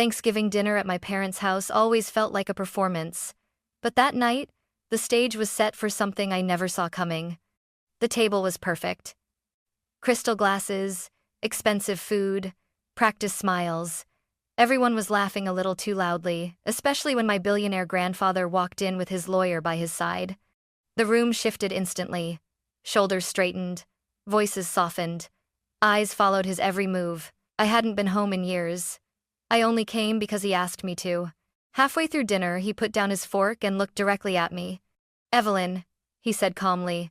Thanksgiving dinner at my parents' house always felt like a performance. But that night, the stage was set for something I never saw coming. The table was perfect. Crystal glasses, expensive food, practiced smiles. Everyone was laughing a little too loudly, especially when my billionaire grandfather walked in with his lawyer by his side. The room shifted instantly. Shoulders straightened, voices softened, eyes followed his every move. I hadn't been home in years. I only came because he asked me to. Halfway through dinner, he put down his fork and looked directly at me. "Evelyn," he said calmly,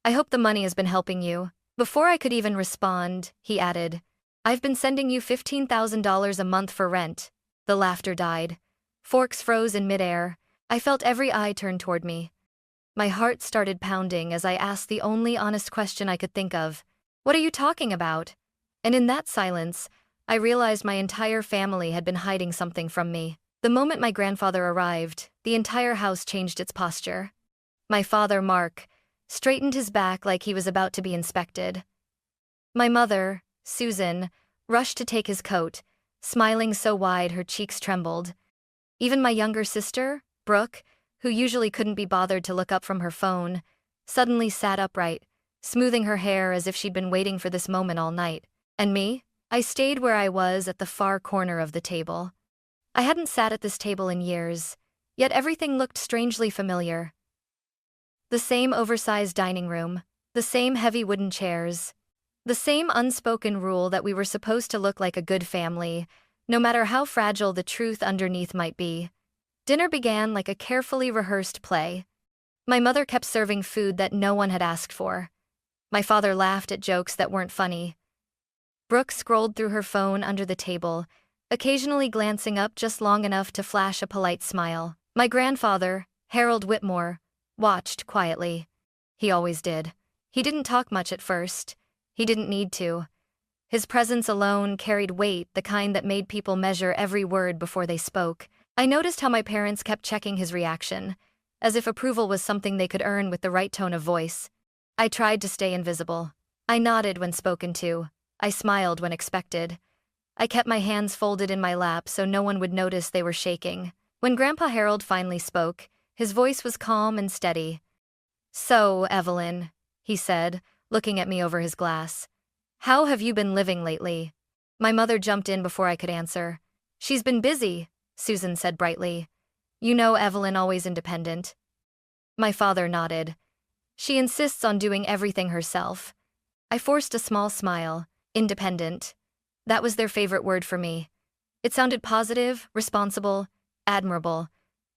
"I hope the money has been helping you." Before I could even respond, he added, "I've been sending you $15,000 a month for rent." The laughter died. Forks froze in midair. I felt every eye turn toward me. My heart started pounding as I asked the only honest question I could think of. "What are you talking about?" And in that silence, I realized my entire family had been hiding something from me. The moment my grandfather arrived, the entire house changed its posture. My father, Mark, straightened his back like he was about to be inspected. My mother, Susan, rushed to take his coat, smiling so wide her cheeks trembled. Even my younger sister, Brooke, who usually couldn't be bothered to look up from her phone, suddenly sat upright, smoothing her hair as if she'd been waiting for this moment all night. And me? I stayed where I was at the far corner of the table. I hadn't sat at this table in years, yet everything looked strangely familiar. The same oversized dining room, the same heavy wooden chairs, the same unspoken rule that we were supposed to look like a good family, no matter how fragile the truth underneath might be. Dinner began like a carefully rehearsed play. My mother kept serving food that no one had asked for. My father laughed at jokes that weren't funny. Brooke scrolled through her phone under the table, occasionally glancing up just long enough to flash a polite smile. My grandfather, Harold Whitmore, watched quietly. He always did. He didn't talk much at first. He didn't need to. His presence alone carried weight, the kind that made people measure every word before they spoke. I noticed how my parents kept checking his reaction, as if approval was something they could earn with the right tone of voice. I tried to stay invisible. I nodded when spoken to. I smiled when expected. I kept my hands folded in my lap so no one would notice they were shaking. When Grandpa Harold finally spoke, his voice was calm and steady. "So, Evelyn," he said, looking at me over his glass, "how have you been living lately?" My mother jumped in before I could answer. "She's been busy," Susan said brightly. "You know Evelyn always independent." My father nodded. "She insists on doing everything herself." I forced a small smile. Independent. That was their favorite word for me. It sounded positive, responsible, admirable.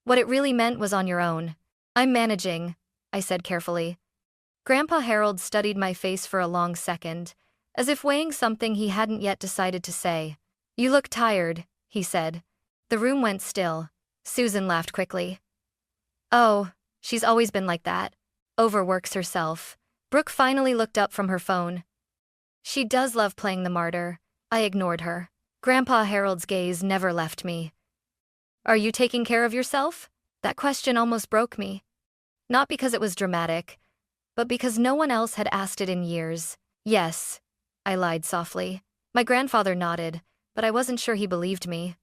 What it really meant was on your own. "I'm managing," I said carefully. Grandpa Harold studied my face for a long second, as if weighing something he hadn't yet decided to say. "You look tired," he said. The room went still. Susan laughed quickly. "Oh, she's always been like that. Overworks herself." Brooke finally looked up from her phone. "She does love playing the martyr." I ignored her. Grandpa Harold's gaze never left me. "Are you taking care of yourself?" That question almost broke me. Not because it was dramatic, but because no one else had asked it in years. "Yes," I lied softly. My grandfather nodded, but I wasn't sure he believed me.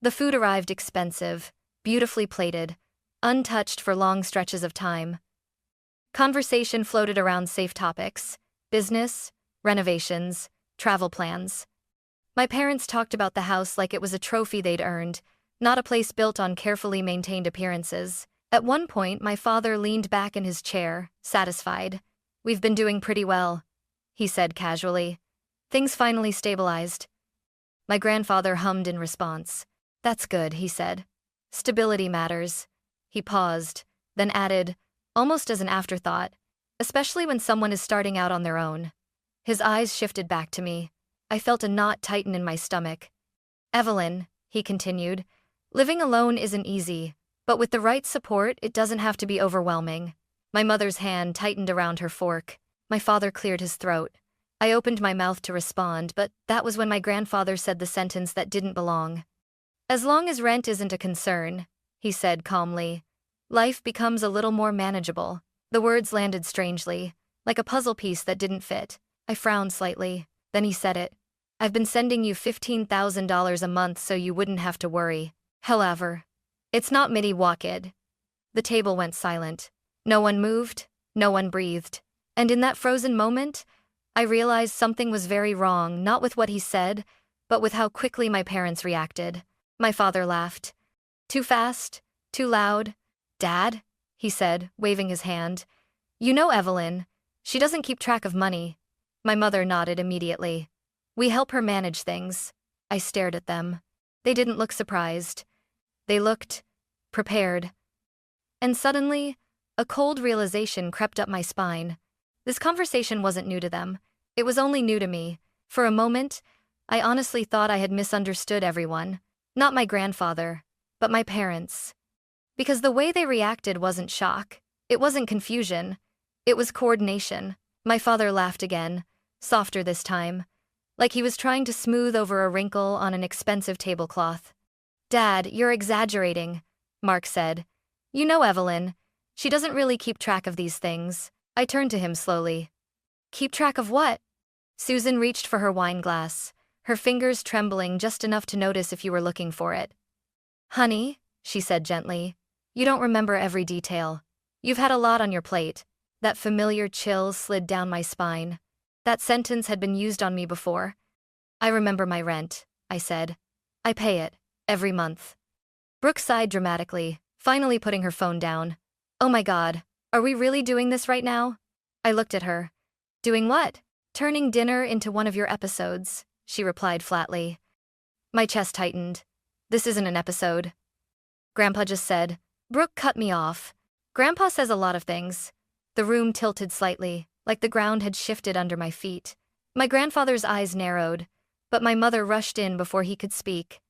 The food arrived expensive, beautifully plated, untouched for long stretches of time. Conversation floated around safe topics: business, renovations, travel plans. My parents talked about the house like it was a trophy they'd earned, not a place built on carefully maintained appearances. At one point, my father leaned back in his chair, satisfied. "We've been doing pretty well," he said casually. "Things finally stabilized." My grandfather hummed in response. "That's good," he said. "Stability matters." He paused, then added, almost as an afterthought, "especially when someone is starting out on their own." His eyes shifted back to me. I felt a knot tighten in my stomach. "Evelyn," he continued, "living alone isn't easy, but with the right support, it doesn't have to be overwhelming." My mother's hand tightened around her fork. My father cleared his throat. I opened my mouth to respond, but that was when my grandfather said the sentence that didn't belong. "As long as rent isn't a concern," he said calmly, "life becomes a little more manageable." The words landed strangely, like a puzzle piece that didn't fit. I frowned slightly. Then he said it. I've been sending you $15,000 a month so you wouldn't have to worry. However, it's not midi wakid. The table went silent. No one moved, no one breathed. And in that frozen moment, I realized something was very wrong, not with what he said, but with how quickly my parents reacted. My father laughed. Too fast, too loud. Dad, he said, waving his hand. You know Evelyn. She doesn't keep track of money. My mother nodded immediately. We help her manage things. I stared at them. They didn't look surprised. They looked prepared. And suddenly, a cold realization crept up my spine. This conversation wasn't new to them. It was only new to me. For a moment, I honestly thought I had misunderstood everyone. Not my grandfather, but my parents. Because the way they reacted wasn't shock. It wasn't confusion. It was coordination. My father laughed again, softer this time, like he was trying to smooth over a wrinkle on an expensive tablecloth. Dad, you're exaggerating, Mark said. You know Evelyn. She doesn't really keep track of these things. I turned to him slowly. Keep track of what? Susan reached for her wine glass, her fingers trembling just enough to notice if you were looking for it. Honey, she said gently, you don't remember every detail. You've had a lot on your plate. That familiar chill slid down my spine. That sentence had been used on me before. I remember my rent, I said. I pay it, every month. Brooke sighed dramatically, finally putting her phone down. Oh my God, are we really doing this right now? I looked at her. Doing what? Turning dinner into one of your episodes, she replied flatly. My chest tightened. This isn't an episode. Grandpa just said. Brooke cut me off. Grandpa says a lot of things. The room tilted slightly, like the ground had shifted under my feet. My grandfather's eyes narrowed, but my mother rushed in before he could speak.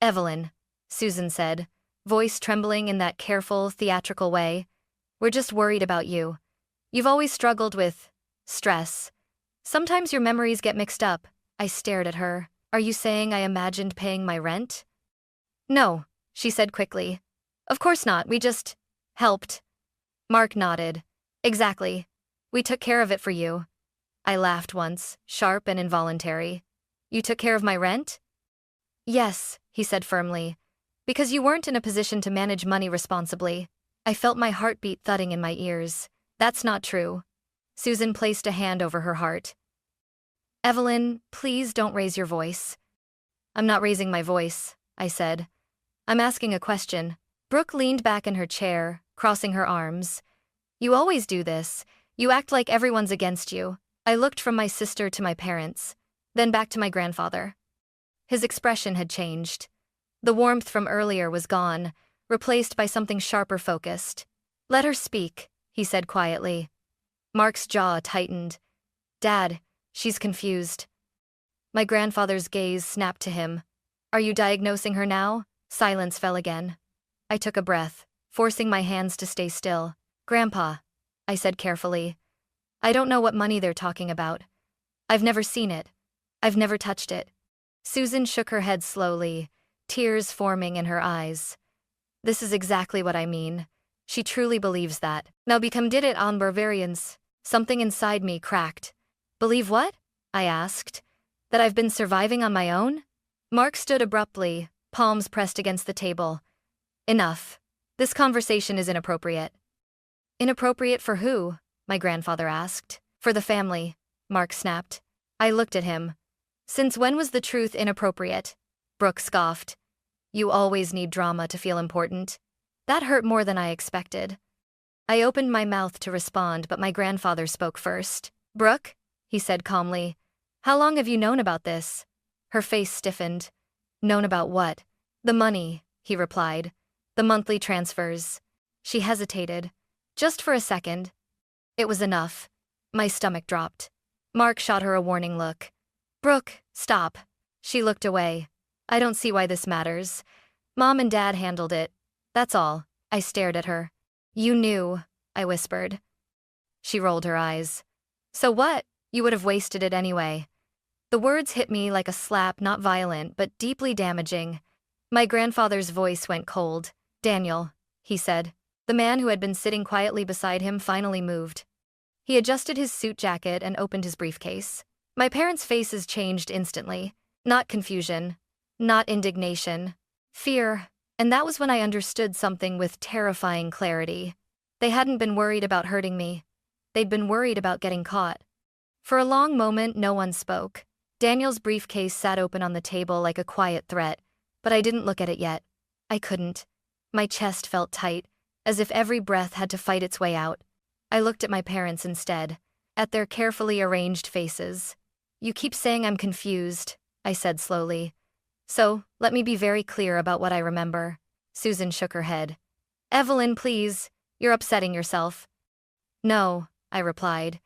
Evelyn, Susan said, voice trembling in that careful, theatrical way. We're just worried about you. You've always struggled with stress. Sometimes your memories get mixed up. I stared at her. Are you saying I imagined paying my rent? No, she said quickly. Of course not, we just helped. Mark nodded. Exactly. We took care of it for you. I laughed once, sharp and involuntary. You took care of my rent? Yes, he said firmly. Because you weren't in a position to manage money responsibly. I felt my heartbeat thudding in my ears. That's not true. Susan placed a hand over her heart. Evelyn, please don't raise your voice. I'm not raising my voice, I said. I'm asking a question. Brooke leaned back in her chair, crossing her arms. You always do this. You act like everyone's against you. I looked from my sister to my parents, then back to my grandfather. His expression had changed. The warmth from earlier was gone, replaced by something sharper focused. Let her speak, he said quietly. Mark's jaw tightened. Dad, she's confused. My grandfather's gaze snapped to him. Are you diagnosing her now? Silence fell again. I took a breath, forcing my hands to stay still. Grandpa, I said carefully. I don't know what money they're talking about. I've never seen it. I've never touched it. Susan shook her head slowly, tears forming in her eyes. This is exactly what I mean. She truly believes that. Now become did it on Bavarians. Something inside me cracked. Believe what? I asked. That I've been surviving on my own? Mark stood abruptly, palms pressed against the table. Enough. This conversation is inappropriate. Inappropriate for who? My grandfather asked. For the family, Mark snapped. I looked at him. Since when was the truth inappropriate? Brooke scoffed. You always need drama to feel important. That hurt more than I expected. I opened my mouth to respond, but my grandfather spoke first. Brooke, he said calmly, how long have you known about this? Her face stiffened. Known about what? The money, he replied. The monthly transfers. She hesitated. Just for a second. It was enough. My stomach dropped. Mark shot her a warning look. Brooke, stop. She looked away. I don't see why this matters. Mom and Dad handled it. That's all. I stared at her. You knew, I whispered. She rolled her eyes. So what? You would have wasted it anyway. The words hit me like a slap, not violent, but deeply damaging. My grandfather's voice went cold. Daniel, he said. The man who had been sitting quietly beside him finally moved. He adjusted his suit jacket and opened his briefcase. My parents' faces changed instantly. Not confusion, not indignation, fear, and that was when I understood something with terrifying clarity. They hadn't been worried about hurting me. They'd been worried about getting caught. For a long moment, no one spoke. Daniel's briefcase sat open on the table like a quiet threat, but I didn't look at it yet. I couldn't. My chest felt tight, as if every breath had to fight its way out. I looked at my parents instead, at their carefully arranged faces. "You keep saying I'm confused," I said slowly. "So, let me be very clear about what I remember." Susan shook her head. "Evelyn, please, you're upsetting yourself." "No," I replied.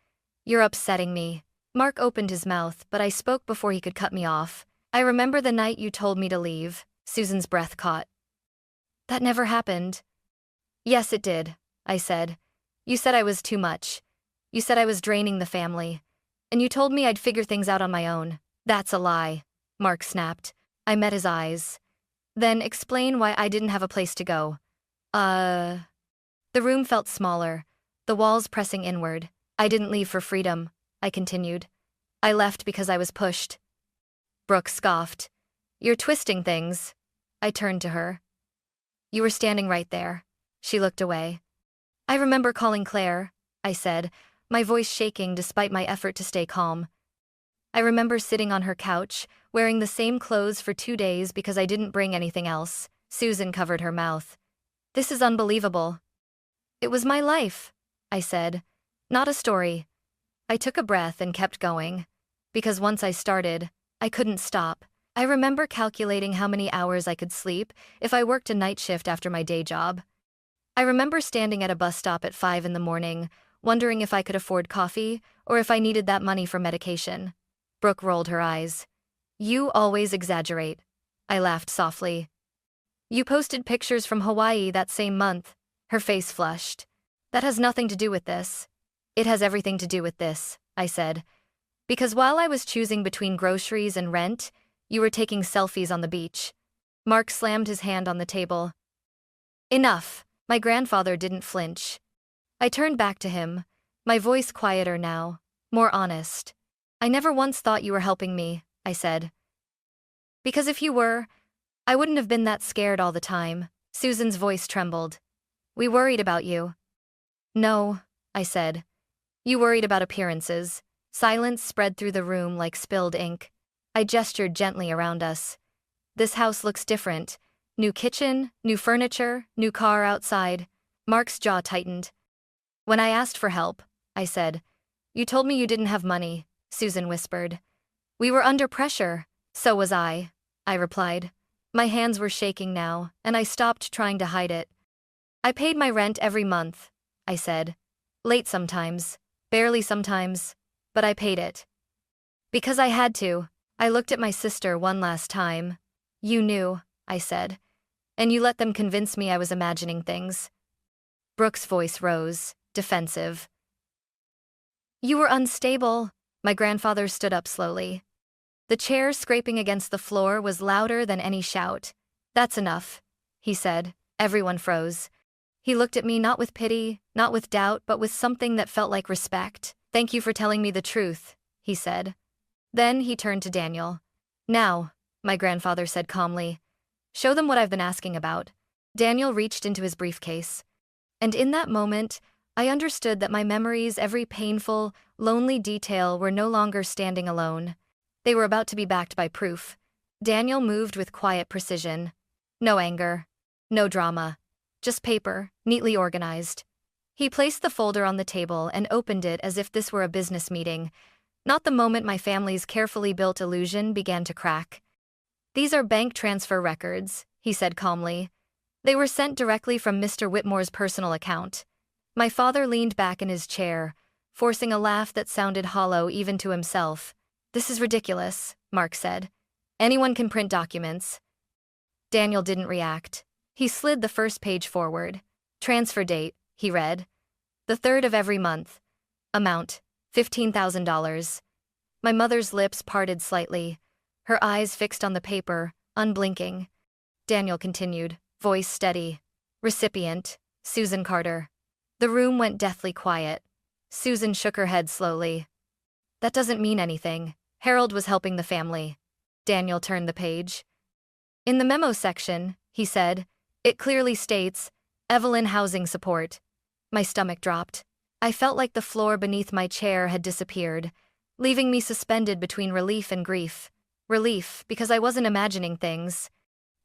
"You're upsetting me." Mark opened his mouth, but I spoke before he could cut me off. "I remember the night you told me to leave." Susan's breath caught. "That never happened." "Yes, it did," I said. "You said I was too much. You said I was draining the family. And you told me I'd figure things out on my own." "That's a lie," Mark snapped. I met his eyes. "Then explain why I didn't have a place to go." The room felt smaller, the walls pressing inward. "I didn't leave for freedom," I continued. "I left because I was pushed." Brooke scoffed. "You're twisting things." I turned to her. "You were standing right there." She looked away. "I remember calling Claire," I said, my voice shaking despite my effort to stay calm. "I remember sitting on her couch, wearing the same clothes for 2 days because I didn't bring anything else." Susan covered her mouth. "This is unbelievable." "It was my life," I said. "Not a story." I took a breath and kept going. Because once I started, I couldn't stop. I remember calculating how many hours I could sleep if I worked a night shift after my day job. I remember standing at a bus stop at 5 in the morning, wondering if I could afford coffee or if I needed that money for medication. Brooke rolled her eyes. "You always exaggerate." I laughed softly. "You posted pictures from Hawaii that same month." Her face flushed. "That has nothing to do with this." "It has everything to do with this," I said. "Because while I was choosing between groceries and rent, you were taking selfies on the beach." Mark slammed his hand on the table. "Enough." My grandfather didn't flinch. I turned back to him, my voice quieter now, more honest. "I never once thought you were helping me," I said. "Because if you were, I wouldn't have been that scared all the time." Susan's voice trembled. "We worried about you." "No," I said. "You worried about appearances." Silence spread through the room like spilled ink. I gestured gently around us. "This house looks different. New kitchen, new furniture, new car outside." Mark's jaw tightened. "When I asked for help," I said. "You told me you didn't have money," Susan whispered. "We were under pressure." "So was I replied. My hands were shaking now, and I stopped trying to hide it. "I paid my rent every month," I said. "Late sometimes, barely sometimes, but I paid it. Because I had to." I looked at my sister one last time. "You knew," I said. "And you let them convince me I was imagining things." Brooke's voice rose, defensive. "You were unstable." My grandfather stood up slowly. The chair scraping against the floor was louder than any shout. "That's enough," he said. Everyone froze. He looked at me not with pity, not with doubt, but with something that felt like respect. "Thank you for telling me the truth," he said. Then he turned to Daniel. "Now," my grandfather said calmly, "show them what I've been asking about." Daniel reached into his briefcase. And in that moment, I understood that my memories, every painful, lonely detail, were no longer standing alone. They were about to be backed by proof. Daniel moved with quiet precision. No anger. No drama. Just paper, neatly organized. He placed the folder on the table and opened it as if this were a business meeting, not the moment my family's carefully built illusion began to crack. "These are bank transfer records," he said calmly. "They were sent directly from Mr. Whitmore's personal account." My father leaned back in his chair, forcing a laugh that sounded hollow even to himself. "This is ridiculous," Mark said. "Anyone can print documents." Daniel didn't react. He slid the first page forward. "Transfer date," he read. "The 3rd of every month. Amount, $15,000. My mother's lips parted slightly, her eyes fixed on the paper, unblinking. Daniel continued, voice steady. "Recipient, Susan Carter." The room went deathly quiet. Susan shook her head slowly. "That doesn't mean anything," Harold was helping the family. Daniel turned the page. In the memo section, he said, it clearly states, Evelyn housing support. My stomach dropped. I felt like the floor beneath my chair had disappeared, leaving me suspended between relief and grief. Relief, because I wasn't imagining things.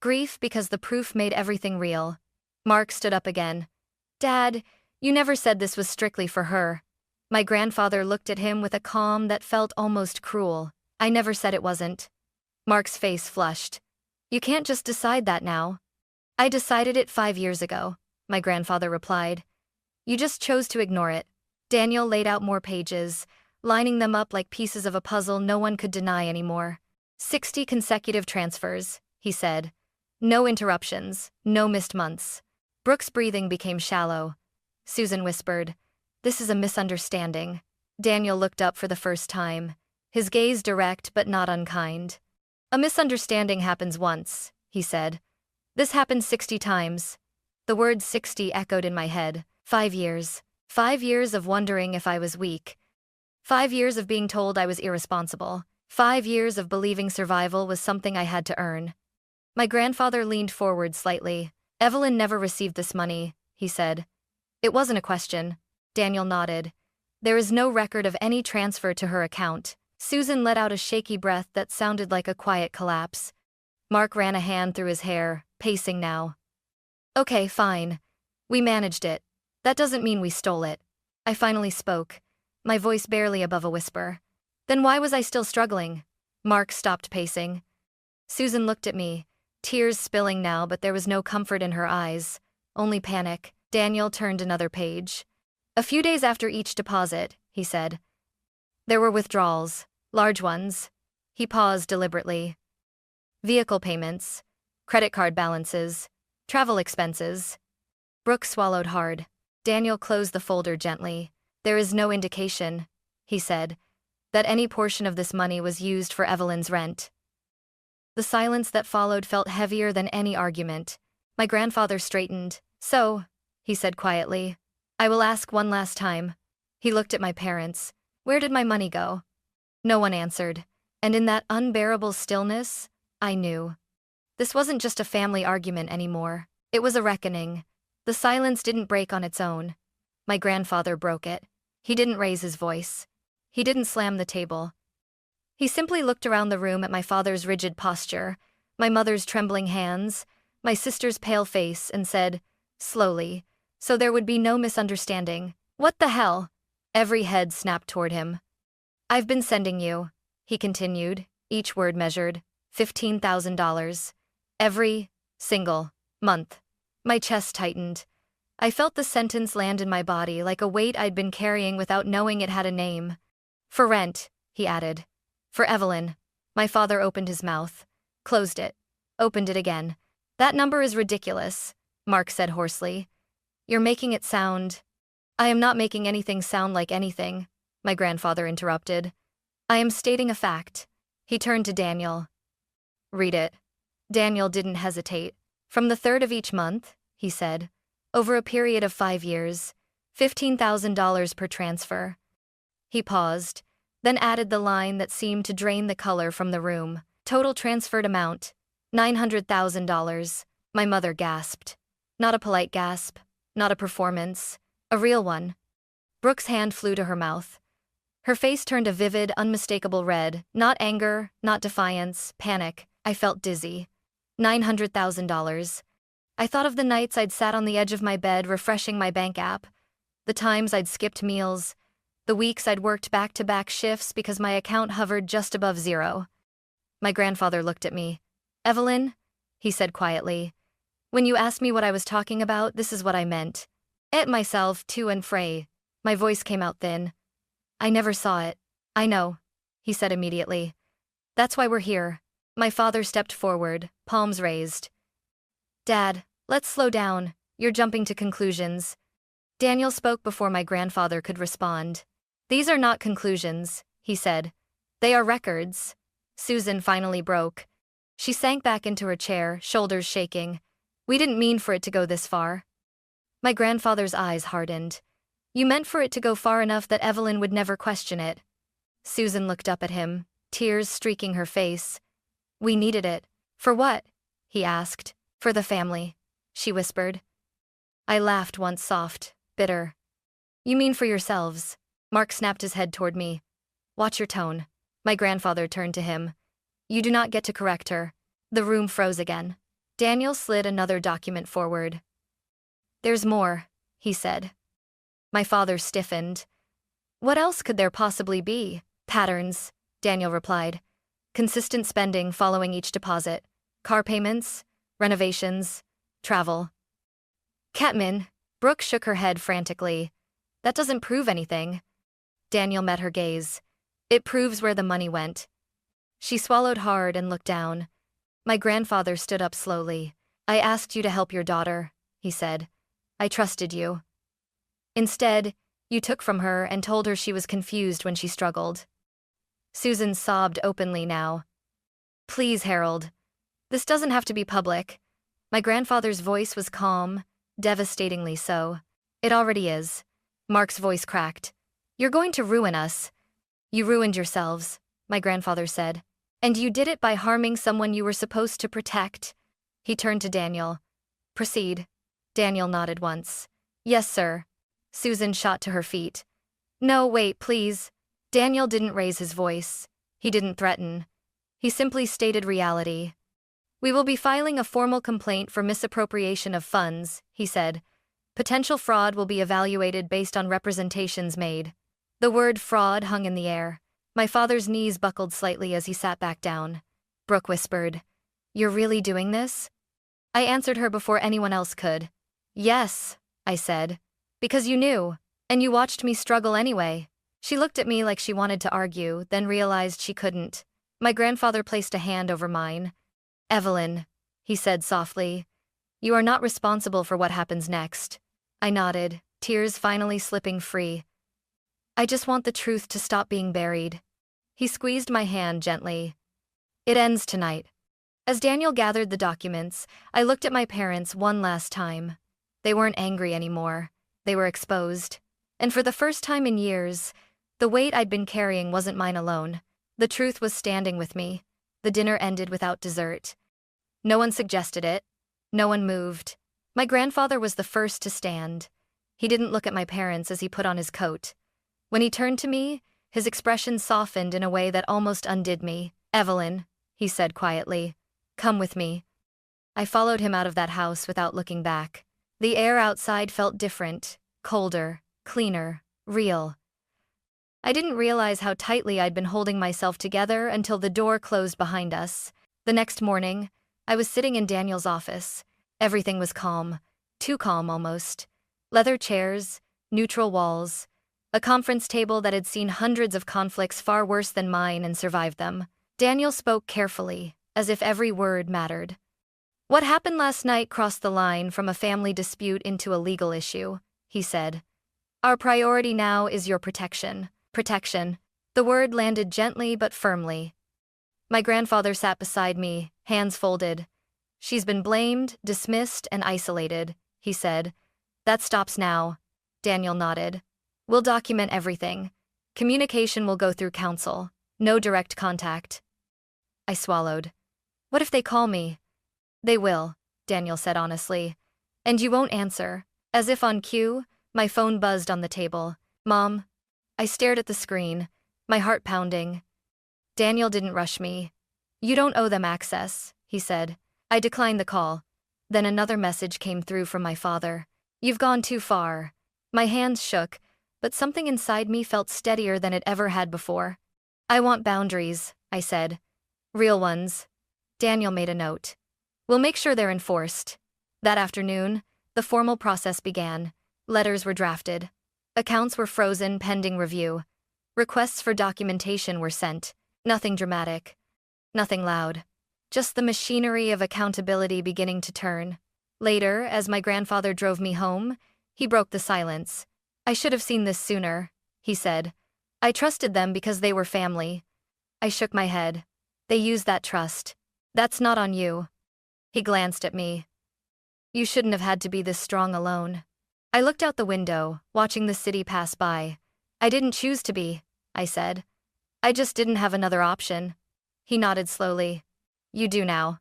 Grief, because the proof made everything real. Mark stood up again. Dad, you never said this was strictly for her. My grandfather looked at him with a calm that felt almost cruel. I never said it wasn't. Mark's face flushed. You can't just decide that now. I decided it 5 years ago, my grandfather replied. You just chose to ignore it. Daniel laid out more pages, lining them up like pieces of a puzzle no one could deny anymore. 60 consecutive transfers, he said. No interruptions, no missed months. Brooke's breathing became shallow. Susan whispered, this is a misunderstanding. Daniel looked up for the first time, his gaze direct but not unkind. A misunderstanding happens once, he said. This happened 60 times. The word 60 echoed in my head. 5 years. 5 years of wondering if I was weak. 5 years of being told I was irresponsible. 5 years of believing survival was something I had to earn. My grandfather leaned forward slightly. Evelyn never received this money, he said. It wasn't a question. Daniel nodded. There is no record of any transfer to her account. Susan let out a shaky breath that sounded like a quiet collapse. Mark ran a hand through his hair, pacing now. Okay, fine. We managed it. That doesn't mean we stole it. I finally spoke, my voice barely above a whisper. Then why was I still struggling? Mark stopped pacing. Susan looked at me, tears spilling now, but there was no comfort in her eyes, only panic. Daniel turned another page. A few days after each deposit, he said. There were withdrawals, large ones. He paused deliberately. Vehicle payments, credit card balances, travel expenses. Brooke swallowed hard. Daniel closed the folder gently. There is no indication, he said, that any portion of this money was used for Evelyn's rent. The silence that followed felt heavier than any argument. My grandfather straightened. So, he said quietly, I will ask one last time. He looked at my parents. Where did my money go? No one answered. And in that unbearable stillness, I knew. This wasn't just a family argument anymore. It was a reckoning. The silence didn't break on its own. My grandfather broke it. He didn't raise his voice. He didn't slam the table. He simply looked around the room at my father's rigid posture, my mother's trembling hands, my sister's pale face, and said, slowly, so there would be no misunderstanding, what the hell? Every head snapped toward him. I've been sending you, he continued, each word measured, $15,000. Every single month. My chest tightened. I felt the sentence land in my body like a weight I'd been carrying without knowing it had a name. For rent, he added. For Evelyn. My father opened his mouth, closed it, opened it again. That number is ridiculous, Mark said hoarsely. You're making it sound. I am not making anything sound like anything, my grandfather interrupted. I am stating a fact. He turned to Daniel. Read it. Daniel didn't hesitate. From the 3rd of each month, he said, over a period of 5 years, $15,000 per transfer. He paused, then added the line that seemed to drain the color from the room. Total transferred amount, $900,000. My mother gasped. Not a polite gasp, not a performance, a real one. Brooke's hand flew to her mouth. Her face turned a vivid, unmistakable red, not anger, not defiance, panic. I felt dizzy. $900,000. I thought of the nights I'd sat on the edge of my bed refreshing my bank app, the times I'd skipped meals, the weeks I'd worked back-to-back shifts because my account hovered just above zero. My grandfather looked at me. Evelyn, he said quietly, when you asked me what I was talking about, this is what I meant. Ate myself to and fro. My voice came out thin. I never saw it. I know, he said immediately. That's why we're here. My father stepped forward, palms raised. Dad, let's slow down. You're jumping to conclusions. Daniel spoke before my grandfather could respond. These are not conclusions, he said. They are records. Susan finally broke. She sank back into her chair, shoulders shaking. We didn't mean for it to go this far. My grandfather's eyes hardened. You meant for it to go far enough that Evelyn would never question it. Susan looked up at him, tears streaking her face. We needed it. For what? He asked. For the family, she whispered. I laughed once soft, bitter. You mean for yourselves? Mark snapped his head toward me. Watch your tone. My grandfather turned to him. You do not get to correct her. The room froze again. Daniel slid another document forward. There's more, he said. My father stiffened. What else could there possibly be? Patterns, Daniel replied. Consistent spending following each deposit. Car payments, renovations, travel. Catmin, Brooke shook her head frantically. That doesn't prove anything. Daniel met her gaze. It proves where the money went. She swallowed hard and looked down. My grandfather stood up slowly. I asked you to help your daughter, he said. I trusted you. Instead, you took from her and told her she was confused when she struggled. Susan sobbed openly now. Please, Harold. This doesn't have to be public. My grandfather's voice was calm, devastatingly so. It already is. Mark's voice cracked. You're going to ruin us. You ruined yourselves, my grandfather said. And you did it by harming someone you were supposed to protect. He turned to Daniel. Proceed. Daniel nodded once. Yes, sir. Susan shot to her feet. No, wait, please. Daniel didn't raise his voice. He didn't threaten. He simply stated reality. We will be filing a formal complaint for misappropriation of funds, he said. Potential fraud will be evaluated based on representations made. The word fraud hung in the air. My father's knees buckled slightly as he sat back down. Brooke whispered, You're really doing this? I answered her before anyone else could. Yes, I said. Because you knew, and you watched me struggle anyway. She looked at me like she wanted to argue, then realized she couldn't. My grandfather placed a hand over mine. Evelyn, he said softly, you are not responsible for what happens next. I nodded, tears finally slipping free. I just want the truth to stop being buried. He squeezed my hand gently. It ends tonight. As Daniel gathered the documents, I looked at my parents one last time. They weren't angry anymore. They were exposed. And for the first time in years, the weight I'd been carrying wasn't mine alone. The truth was standing with me. The dinner ended without dessert. No one suggested it. No one moved. My grandfather was the first to stand. He didn't look at my parents as he put on his coat. When he turned to me, his expression softened in a way that almost undid me. Evelyn, he said quietly, come with me. I followed him out of that house without looking back. The air outside felt different, colder, cleaner, real. I didn't realize how tightly I'd been holding myself together until the door closed behind us. The next morning, I was sitting in Daniel's office. Everything was calm, too calm almost. Leather chairs, neutral walls, a conference table that had seen hundreds of conflicts far worse than mine and survived them. Daniel spoke carefully, as if every word mattered. What happened last night crossed the line from a family dispute into a legal issue, he said. Our priority now is your protection. Protection. The word landed gently but firmly. My grandfather sat beside me, hands folded. She's been blamed, dismissed, and isolated, he said. That stops now. Daniel nodded. We'll document everything. Communication will go through counsel. No direct contact. I swallowed. What if they call me? They will, Daniel said honestly. And you won't answer. As if on cue, my phone buzzed on the table. Mom. I stared at the screen, my heart pounding. Daniel didn't rush me. You don't owe them access, he said. I declined the call. Then another message came through from my father. You've gone too far. My hands shook, but something inside me felt steadier than it ever had before. I want boundaries, I said. Real ones. Daniel made a note. We'll make sure they're enforced. That afternoon, the formal process began. Letters were drafted. Accounts were frozen pending review. Requests for documentation were sent. Nothing dramatic. Nothing loud. Just the machinery of accountability beginning to turn. Later, as my grandfather drove me home, he broke the silence. I should have seen this sooner, he said. I trusted them because they were family. I shook my head. They used that trust. That's not on you. He glanced at me. You shouldn't have had to be this strong alone. I looked out the window, watching the city pass by. I didn't choose to be, I said. I just didn't have another option. He nodded slowly. You do now.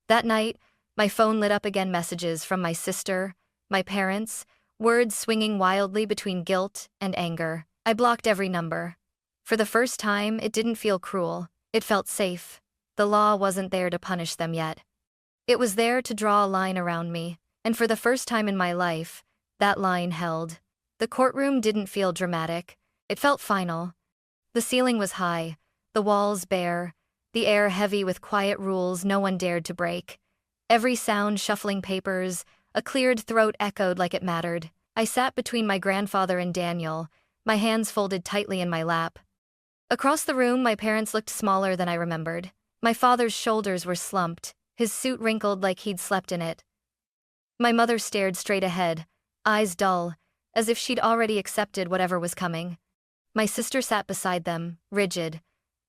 That night, my phone lit up again, messages from my sister, my parents, words swinging wildly between guilt and anger. I blocked every number. For the first time, it didn't feel cruel. It felt safe. The law wasn't there to punish them yet. It was there to draw a line around me, and for the first time in my life, that line held. The courtroom didn't feel dramatic. It felt final. The ceiling was high, the walls bare, the air heavy with quiet rules no one dared to break. Every sound shuffling papers, a cleared throat echoed like it mattered. I sat between my grandfather and Daniel, my hands folded tightly in my lap. Across the room, my parents looked smaller than I remembered. My father's shoulders were slumped, his suit wrinkled like he'd slept in it. My mother stared straight ahead, eyes dull, as if she'd already accepted whatever was coming. My sister sat beside them, rigid,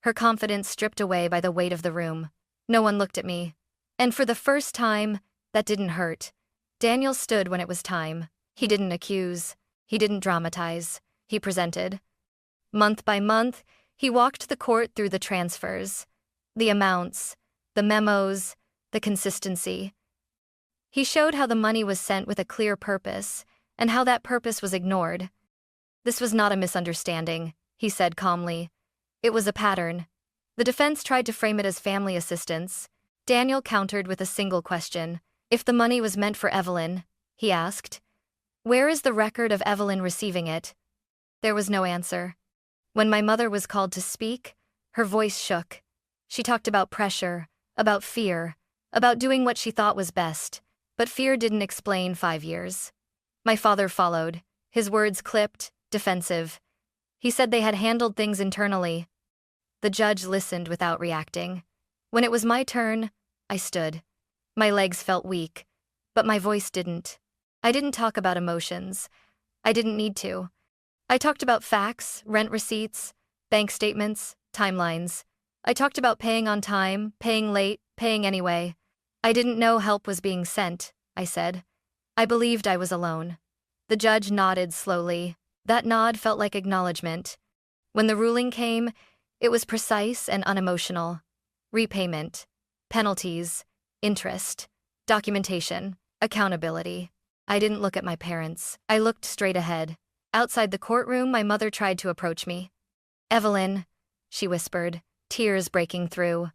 her confidence stripped away by the weight of the room. No one looked at me. And for the first time, that didn't hurt. Daniel stood when it was time. He didn't accuse. He didn't dramatize. He presented. Month by month, he walked the court through the transfers, the amounts, the memos, the consistency. He showed how the money was sent with a clear purpose, and how that purpose was ignored. This was not a misunderstanding, he said calmly. It was a pattern. The defense tried to frame it as family assistance. Daniel countered with a single question. If the money was meant for Evelyn, he asked, where is the record of Evelyn receiving it? There was no answer. When my mother was called to speak, her voice shook. She talked about pressure, about fear, about doing what she thought was best, but fear didn't explain 5 years. My father followed, his words clipped, defensive. He said they had handled things internally. The judge listened without reacting. When it was my turn, I stood. My legs felt weak, but my voice didn't. I didn't talk about emotions. I didn't need to. I talked about facts, rent receipts, bank statements, timelines. I talked about paying on time, paying late, paying anyway. I didn't know help was being sent, I said. I believed I was alone. The judge nodded slowly. That nod felt like acknowledgement. When the ruling came, it was precise and unemotional. Repayment, penalties, interest, documentation, accountability. I didn't look at my parents. I looked straight ahead. Outside the courtroom, my mother tried to approach me. Evelyn, she whispered, tears breaking through.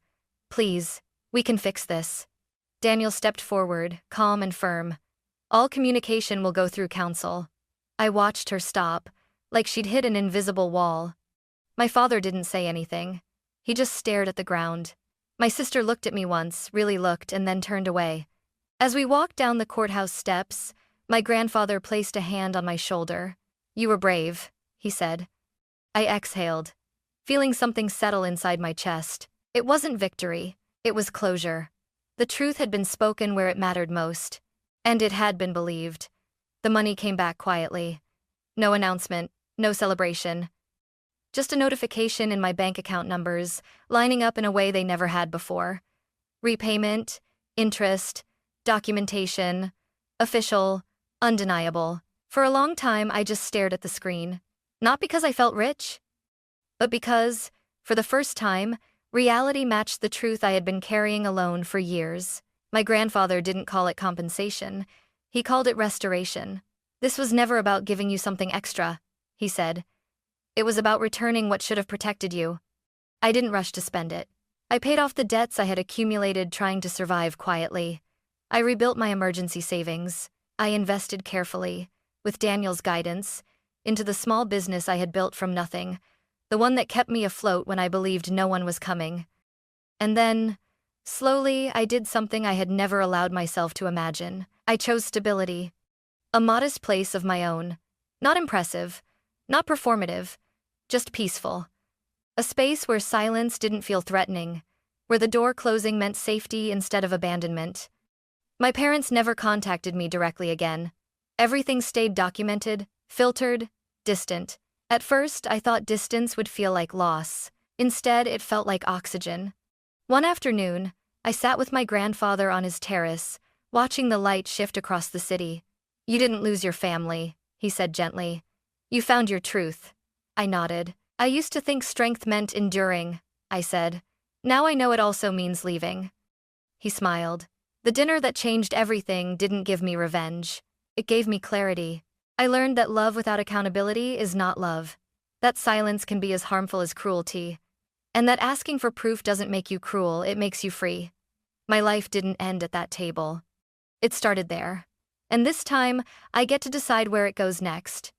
Please, we can fix this. Daniel stepped forward, calm and firm. All communication will go through counsel. I watched her stop, like she'd hit an invisible wall. My father didn't say anything. He just stared at the ground. My sister looked at me once, really looked, and then turned away. As we walked down the courthouse steps, my grandfather placed a hand on my shoulder. You were brave, he said. I exhaled, feeling something settle inside my chest. It wasn't victory, it was closure. The truth had been spoken where it mattered most. And it had been believed. The money came back quietly. No announcement, no celebration. Just a notification in my bank account numbers, lining up in a way they never had before. Repayment, interest, documentation, official, undeniable. For a long time, I just stared at the screen. Not because I felt rich, but because, for the first time, reality matched the truth I had been carrying alone for years. My grandfather didn't call it compensation. He called it restoration. This was never about giving you something extra, he said. It was about returning what should have protected you. I didn't rush to spend it. I paid off the debts I had accumulated trying to survive quietly. I rebuilt my emergency savings. I invested carefully, with Daniel's guidance, into the small business I had built from nothing, the one that kept me afloat when I believed no one was coming. And then, slowly, I did something I had never allowed myself to imagine. I chose stability. A modest place of my own. Not impressive, not performative, just peaceful. A space where silence didn't feel threatening, where the door closing meant safety instead of abandonment. My parents never contacted me directly again. Everything stayed documented, filtered, distant. At first, I thought distance would feel like loss. Instead, it felt like oxygen. One afternoon, I sat with my grandfather on his terrace, watching the light shift across the city. You didn't lose your family, he said gently. You found your truth. I nodded. I used to think strength meant enduring, I said. Now I know it also means leaving. He smiled. The dinner that changed everything didn't give me revenge. It gave me clarity. I learned that love without accountability is not love. That silence can be as harmful as cruelty. And that asking for proof doesn't make you cruel, it makes you free. My life didn't end at that table. It started there. And this time, I get to decide where it goes next.